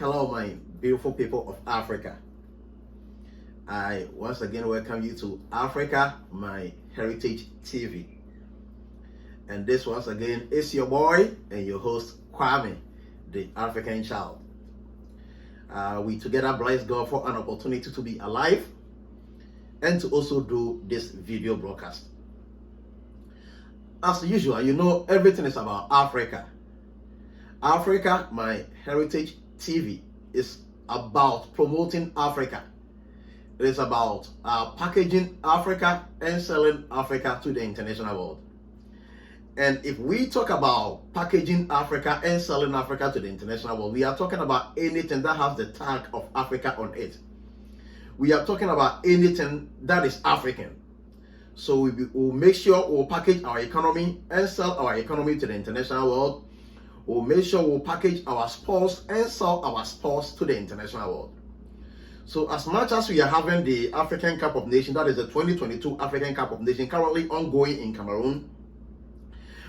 Hello, my beautiful people of Africa. I once again welcome you to Africa, my heritage TV. And this once again is your boy and your host, Kwame, the African child. We together bless God for an opportunity to be alive and to also do this video broadcast. As usual, you know everything is about Africa. Africa, my heritage TV, is about promoting Africa. It is about packaging Africa and selling Africa to the international world. And if we talk about packaging Africa and selling Africa to the international world, we are talking about anything that has the tag of Africa on it. We are talking about anything that is African. So we will make sure we'll package our economy and sell our economy to the international world. We'll make sure we'll package our sports and sell our sports to the international world. So as much as we are having the African Cup of Nations, that is the 2022 African Cup of Nations currently ongoing in Cameroon,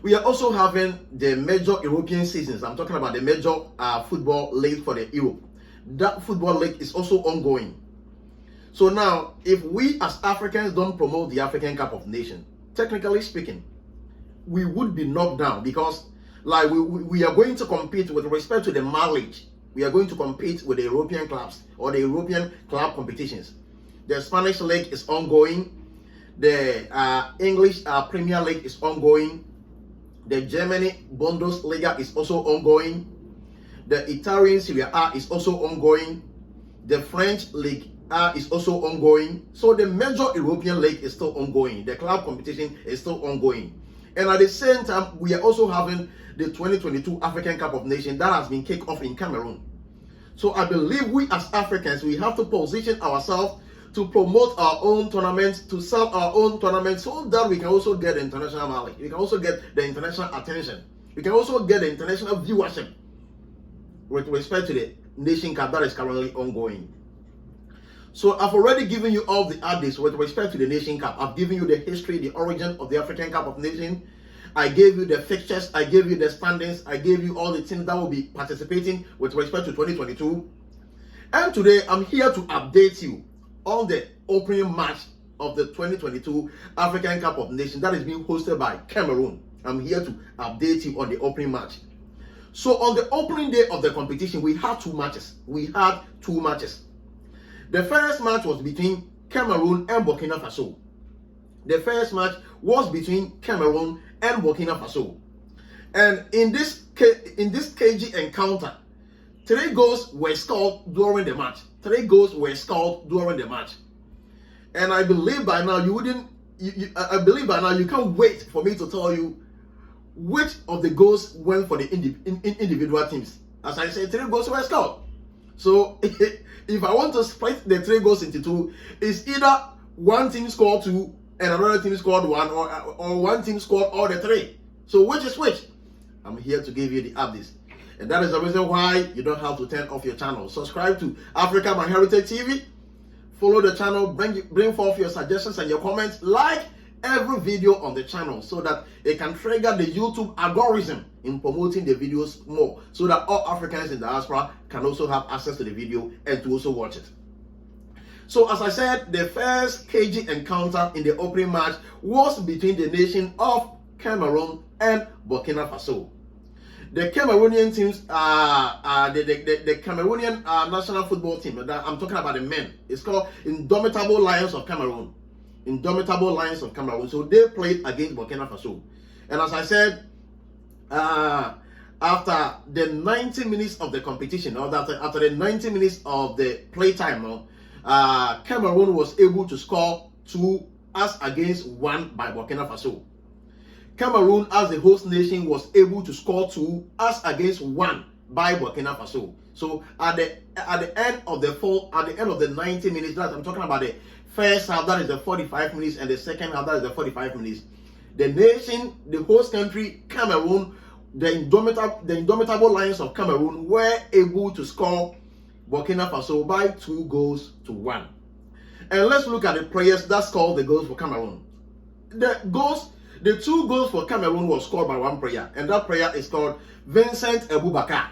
we are also having the major European seasons. I'm talking about the major football league for the Europe. That football league is also ongoing. So now, if we as Africans don't promote the African Cup of Nations, technically speaking, we would be knocked down, because like we are going to compete with respect to the mileage. We are going to compete with the European clubs or the European club competitions. The Spanish league is ongoing. The English Premier League is ongoing. The Germany Bundesliga is also ongoing. The Italian Serie A is also ongoing. The French League is also ongoing. So the major European league is still ongoing. The club competition is still ongoing. And at the same time, we are also having the 2022 African Cup of Nations that has been kicked off in Cameroon. So I believe we as Africans, we have to position ourselves to promote our own tournaments, to sell our own tournaments, so that we can also get the international mileage. We can also get the international attention. We can also get the international viewership with respect to the Nation Cup that is currently ongoing. So I've already given you all the updates with respect to the Nation Cup. I've given you the history, the origin of the African Cup of Nations. I gave you the fixtures, I gave you the standings, I gave you all the teams that will be participating with respect to 2022. And today I'm here to update you on the opening match of the 2022 African Cup of Nations that is being hosted by Cameroon. I'm here to update you on the opening match. So on the opening day of the competition, we had two matches. The first match was between Cameroon and Burkina Faso. The first match was between Cameroon and Burkina Faso. And in this cagey encounter, 3 goals were scored during the match. 3 goals were scored during the match. And I believe by now you can't wait for me to tell you which of the goals went for the individual teams. As I said, 3 goals were scored. So if I want to split the 3 goals into 2, it's either one team scored 2 and another team scored 1, or one team scored all the 3. So which is which? I'm here to give you the updates. And that is the reason why you don't have to turn off your channel. Subscribe to Africa My Heritage TV. Follow the channel, bring forth your suggestions and your comments. Like every video on the channel so that it can trigger the YouTube algorithm in promoting the videos more, so that all Africans in the diaspora can also have access to the video and to also watch it. So as I said, the first cagey encounter in the opening match was between the nation of Cameroon and Burkina Faso. The Cameroonian teams, the Cameroonian national football team, that I'm talking about the men, it's called Indomitable Lions of Cameroon. Indomitable Lions of Cameroon. So they played against Burkina Faso. And as I said, after the 90 minutes of the competition, or after the 90 minutes of the playtime, Cameroon was able to score 2 as against 1 by Burkina Faso. Cameroon, as the host nation, was able to score 2 as against 1 by Burkina Faso. So at the end of the 90 minutes, that I'm talking about the first half, that is the 45 minutes, and the second half, that is the 45 minutes. The nation, the host country, Cameroon, the indomitable Lions of Cameroon were able to score Burkina Faso by 2 goals to 1. And let's look at the players that scored the goals for Cameroon. The 2 goals for Cameroon was scored by one player, and that player is called Vincent Aboubakar.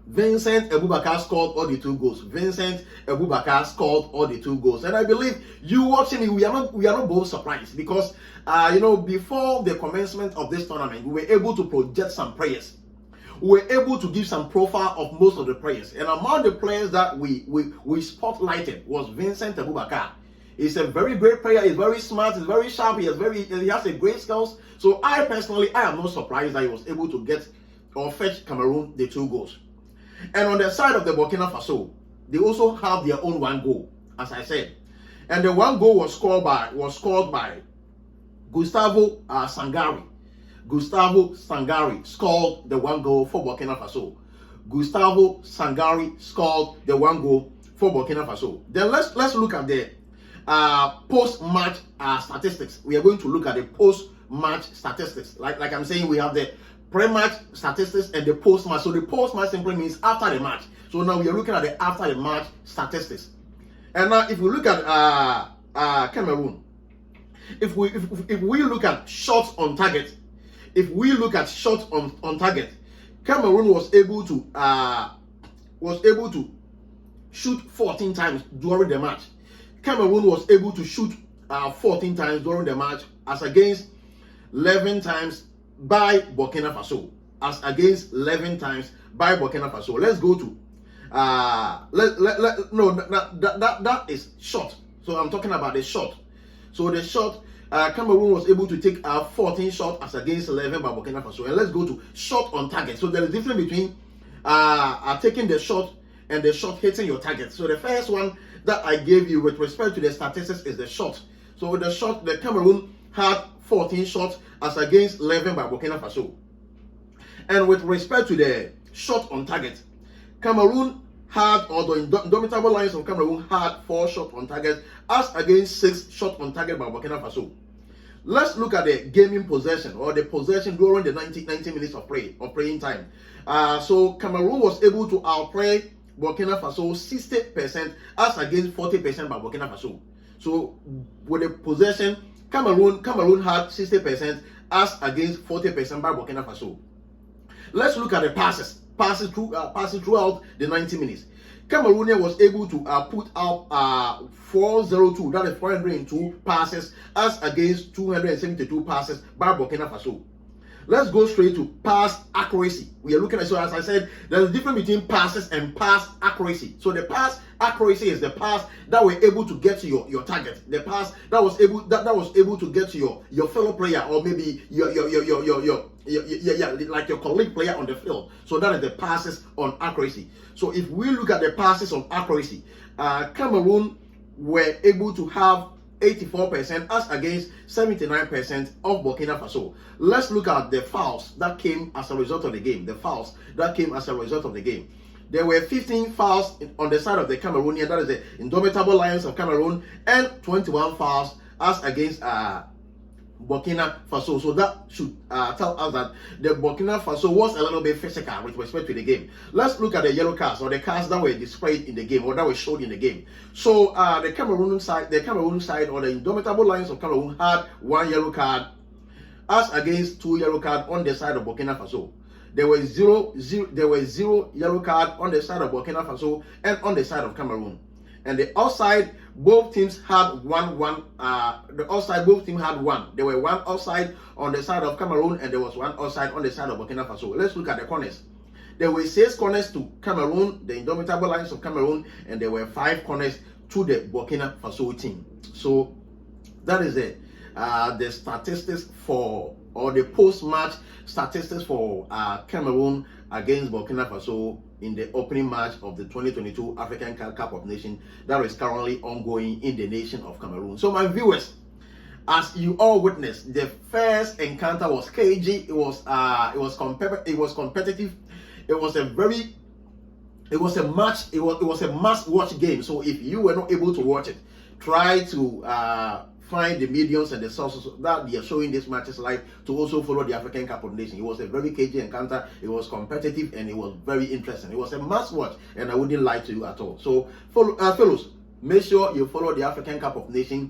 Vincent Abubakar scored all the 2 goals. Vincent Abubakar scored all the 2 goals. And I believe you watching me, we are not both surprised because, before the commencement of this tournament, we were able to project some players. We were able to give some profile of most of the players. And among the players that we spotlighted was Vincent Abubakar. He's a very great player. He's very smart. He's very sharp. He has a great skills. So I am not surprised that he was able to get or fetch Cameroon the 2 goals. And on the side of the Burkina Faso, they also have their own 1 goal, as I said. And the 1 goal was scored by Gustavo Sangari. Gustavo Sangari scored the 1 goal for Burkina Faso. Gustavo Sangari scored the 1 goal for Burkina Faso. Then let's look at the post-match statistics. We are going to look at the post-match statistics. Like I'm saying, we have the pre-match statistics and the post-match. So the post-match simply means after the match. So now we are looking at the after the match statistics. And now if we look at Cameroon, if we look at shots on target, Cameroon was able to shoot 14 times during the match. Cameroon was able to shoot 14 times during the match, as against 11 times by Burkina Faso. Let's go to that is shot. So I'm talking about the shot. So the shot, Cameroon was able to take 14 shots as against 11 by Burkina Faso. And let's go to shot on target. So there is a difference between taking the shot and the shot hitting your target. So the first one that I gave you with respect to the statistics is the shot. So with the shot, the Cameroon had 14 shots as against 11 by Burkina Faso. And with respect to the shot on target, Cameroon had, or the indomitable Lions of Cameroon had 4 shots on target as against 6 shots on target by Burkina Faso. Let's look at the gaming possession, or the possession during the 90 minutes of playing time. So Cameroon was able to outplay Burkina Faso 60% as against 40% by Burkina Faso. So with the possession, Cameroon had 60% as against 40% by Burkina Faso. Let's look at the passes throughout the 90 minutes. Cameroon was able to put out 402, that is 402 passes as against 272 passes by Burkina Faso. Let's go straight to pass accuracy. We are looking at, so as I said, there's a difference between passes and pass accuracy. So the pass accuracy is the pass that were able to get to your target. The pass that was able to get to your fellow player, or maybe your like your colleague player on the field. So that is the passes on accuracy. So if we look at the passes on accuracy, Cameroon were able to have 84% as against 79% of Burkina Faso. Let's look at the fouls that came as a result of the game. There were 15 fouls on the side of the Cameroonian, that is the indomitable Lions of Cameroon, and 21 fouls as against Burkina Faso. So that should tell us that the Burkina Faso was a little bit physical with respect to the game. Let's look at the yellow cards, or the cards that were displayed in the game, or that were showed in the game. So the Cameroon side, or the indomitable Lions of Cameroon had 1 yellow card as against 2 yellow cards on the side of Burkina Faso. There were zero yellow card on the side of Burkina Faso and on the side of Cameroon. And the outside, both teams had one. The outside, both teams had 1. There were 1 outside on the side of Cameroon, and there was 1 outside on the side of Burkina Faso. Let's look at the corners. There were 6 corners to Cameroon, the indomitable Lions of Cameroon, and there were 5 corners to the Burkina Faso team. So that is the statistics for, or the post-match statistics for Cameroon against Burkina Faso in the opening match of the 2022 African Cup of Nations that is currently ongoing in the nation of Cameroon. So my viewers, as you all witnessed, the first encounter was cagey. It was competitive. It was a must-watch game. So if you were not able to watch it, try to find the mediums and the sources that they are showing these matches live to also follow the African Cup of Nations. It was a very cagey encounter. It was competitive and it was very interesting. It was a must watch, and I wouldn't lie to you at all. So fellows, make sure you follow the African Cup of Nations.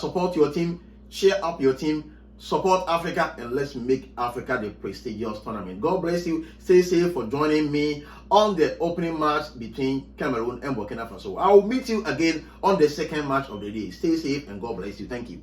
Support your team, cheer up your team, Support Africa and let's make Africa the prestigious tournament. God bless you. Stay safe for joining me on the opening match between Cameroon and Burkina Faso. I will meet you again on the second match of the day. Stay safe and God bless you. Thank you.